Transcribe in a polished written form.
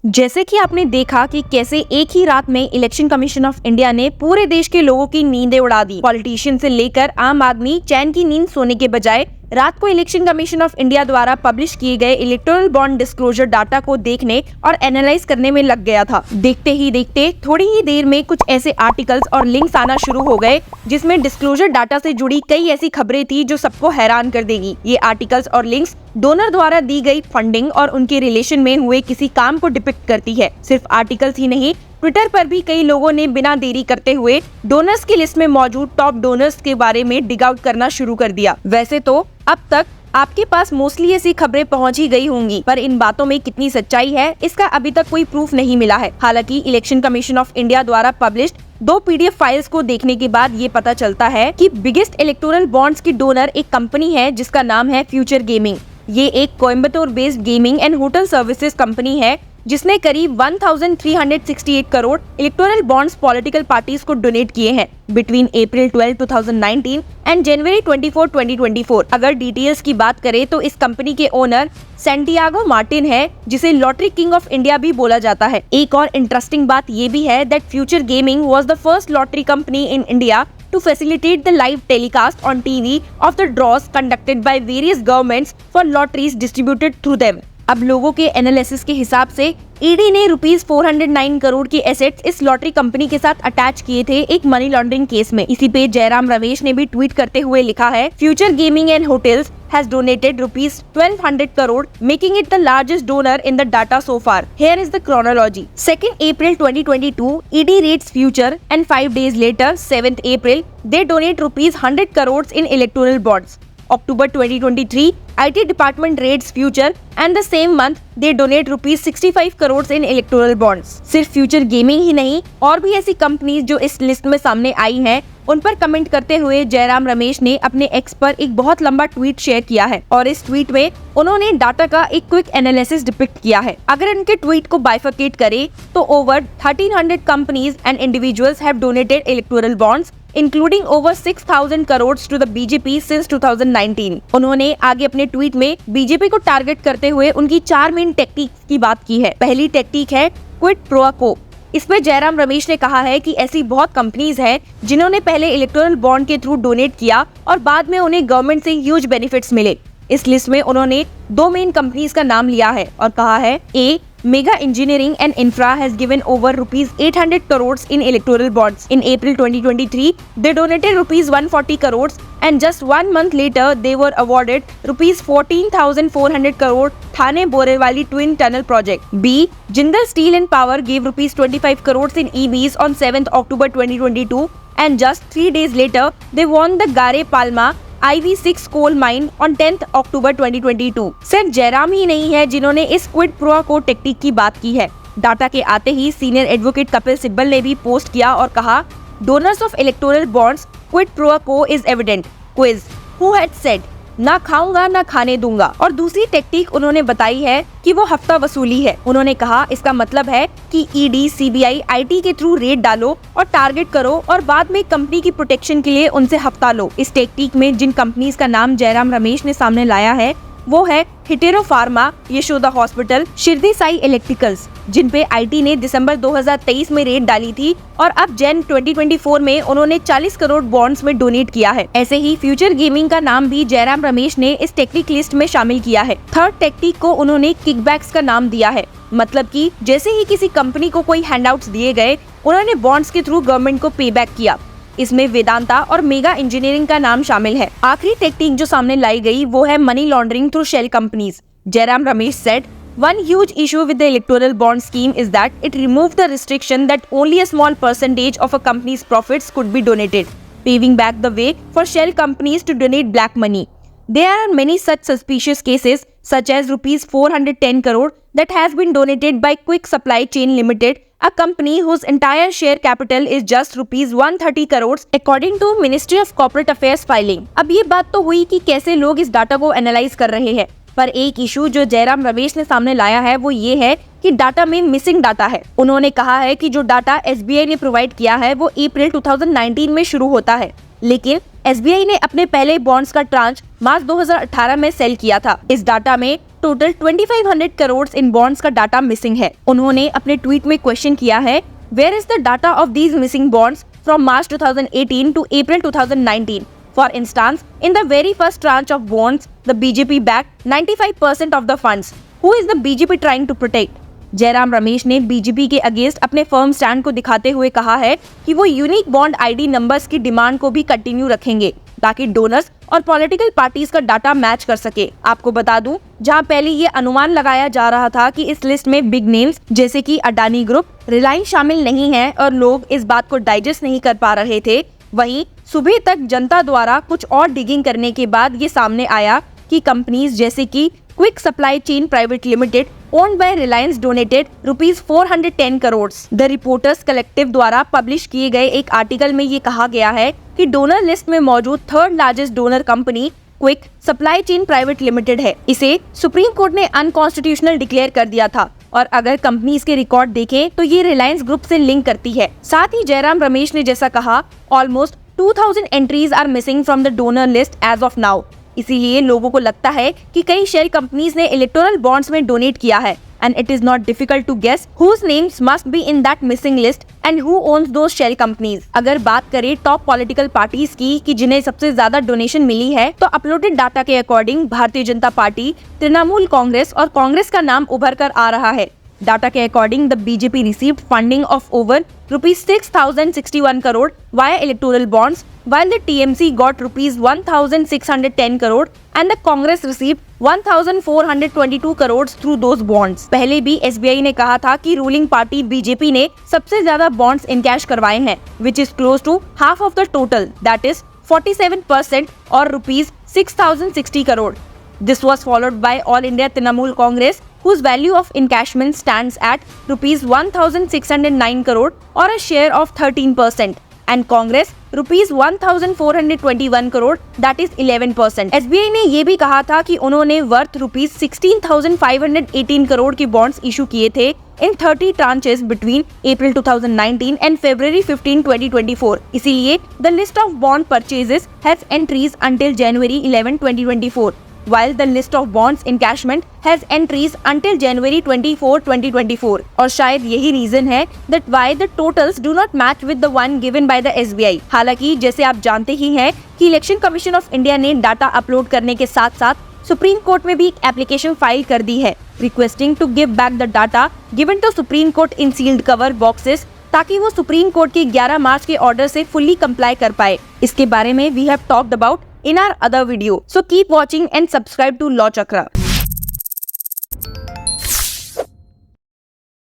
जैसे कि आपने देखा कि कैसे एक ही रात में इलेक्शन कमीशन ऑफ इंडिया ने पूरे देश के लोगों की नींदें उड़ा दी। पॉलिटिशियन से लेकर आम आदमी चैन की नींद सोने के बजाय रात को इलेक्शन कमीशन ऑफ इंडिया द्वारा पब्लिश किए गए इलेक्टोरल बॉन्ड डिस्क्लोजर डाटा को देखने और एनालाइज करने में लग गया था। देखते ही देखते थोड़ी ही देर में कुछ ऐसे आर्टिकल्स और लिंक्स आना शुरू हो गए जिसमें डिस्क्लोजर डाटा से जुड़ी कई ऐसी खबरें थी जो सबको हैरान कर देगी। ये आर्टिकल्स और लिंक्स डोनर द्वारा दी गई फंडिंग और उनके रिलेशन में हुए किसी काम को डिपिक्ट करती है। सिर्फ आर्टिकल्स ही नहीं, ट्विटर पर भी कई लोगों ने बिना देरी करते हुए डोनर्स की लिस्ट में मौजूद टॉप डोनर्स के बारे में डिग आउट करना शुरू कर दिया। वैसे तो अब तक आपके पास मोस्टली ऐसी खबरें पहुंच ही गई होंगी, पर इन बातों में कितनी सच्चाई है इसका अभी तक कोई प्रूफ नहीं मिला है। हालांकि इलेक्शन कमीशन ऑफ इंडिया द्वारा पब्लिश्ड 2 PDF फाइल्स को देखने के बाद ये पता चलता है कि बिगेस्ट इलेक्टोरल बॉन्ड्स की डोनर एक कंपनी है जिसका नाम है फ्यूचर गेमिंग। ये एक Coimbatore based gaming and hotel services company है जिसने करीब 1368 crore electoral bonds political parties को डोनेट किए हैं बिटवीन अप्रैल 12, 2019 एंड जनवरी 24, 2024। अगर डिटेल्स की बात करें तो इस कंपनी के ओनर सैंटियागो मार्टिन है, जिसे लॉटरी किंग ऑफ इंडिया भी बोला जाता है। एक और इंटरेस्टिंग बात ये भी है that future gaming was the first lottery company in India to facilitate the live telecast on TV of the draws conducted by various governments for lotteries distributed through them। अब लोगों के एनालिसिस के हिसाब से ईडी ने ₹409 करोड़ के assets इस lottery company के साथ अटैच किए थे एक मनी लॉन्ड्रिंग केस में। इसी पे जयराम रमेश ने भी ट्वीट करते हुए लिखा है, future gaming and hotels has donated ₹1200 crore, making it the largest donor in the data so far. Here is the chronology. 2nd April 2022, ED raids Future, and 5 days later, 7th April, they donate ₹100 crores in electoral bonds. October 2023, IT department raids Future, and the same month they donate ₹65 crores in electoral bonds. सिर्फ future gaming ही नहीं, और भी ऐसी companies जो इस list में सामने आई हैं, उन पर कमेंट करते हुए जयराम रमेश ने अपने एक्स पर एक बहुत लंबा ट्वीट शेयर किया है और इस ट्वीट में उन्होंने डाटा का एक क्विक एनालिसिस डिपिक्ट किया है। अगर उनके ट्वीट को बाइफरकेट करें तो over 1300 companies and individuals have donated electoral bonds including over 6,000 crores to the BJP since 2019। उन्होंने आगे अपने ट्वीट में बीजेपी को टारगेट करते हुए उनकी 4 मेन टेक्निक की बात की है। पहली टेक्निक है क्विड प्रो क्वो। इसमें जयराम रमेश ने कहा है कि ऐसी बहुत कंपनीज हैं जिन्होंने पहले इलेक्टोरल बॉन्ड के थ्रू डोनेट किया और बाद में उन्हें गवर्नमेंट से ह्यूज बेनिफिट्स मिले। इस लिस्ट में उन्होंने 2 मेन कंपनीज का नाम लिया है और कहा है, ए Mega Engineering and Infra has given over ₹800 crores in electoral bonds. In April 2023, they donated ₹140 crores and just 1 month later, they were awarded ₹14,400 crore Thane Borewali Twin Tunnel Project. B. Jindal Steel and Power gave ₹25 crores in EVs on 7th October 2022 and just 3 days later, they won the Gare Palma IV6 coal mine on 10th October 2022। सिर्फ जयराम ही नहीं है जिन्होंने इस quid pro quo technique की बात की है। Data के आते ही सीनियर एडवोकेट कपिल सिब्बल ने भी पोस्ट किया और कहा, donors of electoral bonds quid pro quo is evident. Quiz, who had said ना खाऊंगा ना खाने दूंगा। और दूसरी टेक्निक उन्होंने बताई है कि वो हफ्ता वसूली है। उन्होंने कहा इसका मतलब है कि ईडी, सीबीआई, आईटी के थ्रू रेड डालो और टारगेट करो और बाद में कंपनी की प्रोटेक्शन के लिए उनसे हफ्ता लो। इस टेक्निक में जिन कंपनीज का नाम जयराम रमेश ने सामने लाया है वो है Hetero pharma, Yashoda hospital, Shirdi Sai electricals, जिन पे आईटी ने दिसंबर 2023 में रेड डाली थी और अब जैन 2024 में उन्होंने 40 करोड़ बॉन्ड्स में डोनेट किया है। ऐसे ही फ्यूचर गेमिंग का नाम भी जयराम रमेश ने इस टेक्निक लिस्ट में शामिल किया है। थर्ड टेक्निक को उन्होंने किकबैक्स का नाम दिया है, मतलब कि जैसे ही किसी कंपनी को कोई हैंडआउट्स दिए गए, उन्होंने बॉन्ड्स के थ्रू गवर्नमेंट को पे बैक किया। इसमें वेदांता और मेगा इंजीनियरिंग का नाम शामिल है। आखिरी टेक्निक जो सामने लाई गई वो है money laundering through shell companies. Jairam Ramesh said, one huge issue with the electoral bond scheme is that it removed the restriction that only a small percentage of a company's profits could be donated, paving back the way for shell companies to donate black money. There are many such suspicious cases such as ₹410 crore that has been donated by Quick Supply Chain Limited, a company whose entire share capital is just ₹130 crores according to Ministry of Corporate Affairs filing। अब ये बात तो हुई कि कैसे लोग इस data को एनालाइज कर रहे हैं, पर एक इशू जो जयराम रमेश ने सामने लाया है वो ये है कि डाटा में मिसिंग डाटा है। उन्होंने कहा है कि जो डाटा एसबीआई ने प्रोवाइड किया है वो अप्रैल 2019 में शुरू होता है, लेकिन एसबीआई ने अपने पहले बॉन्ड्स का ट्रांच मार्च 2018 में सेल किया था। इस डाटा में टोटल 2500 करोड़ इन बॉन्ड्स का डाटा मिसिंग है। उन्होंने अपने ट्वीट में क्वेश्चन किया है, where is the data of these missing bonds from March 2018 to April 2019? For instance, in the very first tranche of bonds, the BJP backed 95% of the funds. Who is the BJP trying to protect? Jairam Ramesh ने BJP के against अपने firm stand को दिखाते हुए कहा है कि वो यूनिक बॉन्ड आईडी नंबर्स की डिमांड को भी कंटिन्यू रखेंगे ताकि डोनर्स और पॉलिटिकल पार्टीज का डाटा मैच कर सके। आपको बता दूं, जहां पहले ये अनुमान लगाया जा रहा था कि इस लिस्ट में बिग नेम्स जैसे कि अडानी ग्रुप, रिलायंस शामिल नहीं है और लोग इस बात को डाइजेस्ट नहीं कर पा रहे थे, वहीं सुबह तक जनता द्वारा कुछ और डिगिंग करने के बाद ये सामने आया कि कंपनीज जैसे कि quick supply chain private limited owned by Reliance donated ₹410 crore. The reporters collective द्वारा पब्लिश किए गए एक आर्टिकल में ये कहा गया है कि डोनर लिस्ट में मौजूद third largest donor company quick supply chain private limited है। इसे सुप्रीम कोर्ट ने अनकॉन्स्टिट्यूशनल डिक्लेयर कर दिया था और अगर कंपनीज के रिकॉर्ड देखें तो ये रिलायंस ग्रुप से लिंक करती है। साथ ही जयराम रमेश ने जैसा कहा, almost 2000 entries are missing from the donor list as of now. इसीलिए लोगों को लगता है कि कई शेल कंपनीज ने इलेक्टोरल बॉन्ड्स में डोनेट किया है and it is not difficult to guess whose names must be in that missing list and who owns those shell companies। अगर बात करें टॉप पॉलिटिकल पार्टीज की कि जिन्हें सबसे ज्यादा डोनेशन मिली है, तो अपलोडेड डाटा के अकॉर्डिंग भारतीय जनता पार्टी, तृणमूल कांग्रेस और कांग्रेस का नाम उभर कर आ रहा है। डाटा के according the BJP received funding of over ₹6061 crore via electoral bonds, while the TMC got ₹1610 crore and the Congress received 1422 crore through those bonds। पहले भी SBI ने कहा था कि रूलिंग पार्टी बीजेपी ने सबसे ज्यादा बॉन्ड्स इनकैश करवाए हैं, which is close to half of the total, that is 47% or ₹6060 crore। This was followed by All India Trinamool Congress, whose value of encashment stands at ₹1609 crore or a share of 13%, and Congress ₹1421 crore, that is 11%। SBI ने ये भी कहा था कि उन्होंने worth ₹16,518 crore के bonds issue किए थे in 30 tranches between April 2019 and February 15, 2024। इसीलिए the list of bond purchases has entries until January 11, 2024, while the list of bonds encashment has entries until January 24, 2024। और शायद यही रीजन है that why the totals do not match with the one given by the SBI। हालांकि जैसे आप जानते ही हैं कि इलेक्शन कमीशन ऑफ इंडिया ने डाटा अपलोड करने के साथ साथ सुप्रीम कोर्ट में भी एक एप्लीकेशन फाइल कर दी है requesting to give back the data given to supreme court in sealed cover boxes, ताकि वो सुप्रीम कोर्ट के 11 मार्च के ऑर्डर से फुल्ली कंप्लाई कर पाए। इसके बारे में we have talked about in our other video, so keep watching and subscribe to Law Chakra।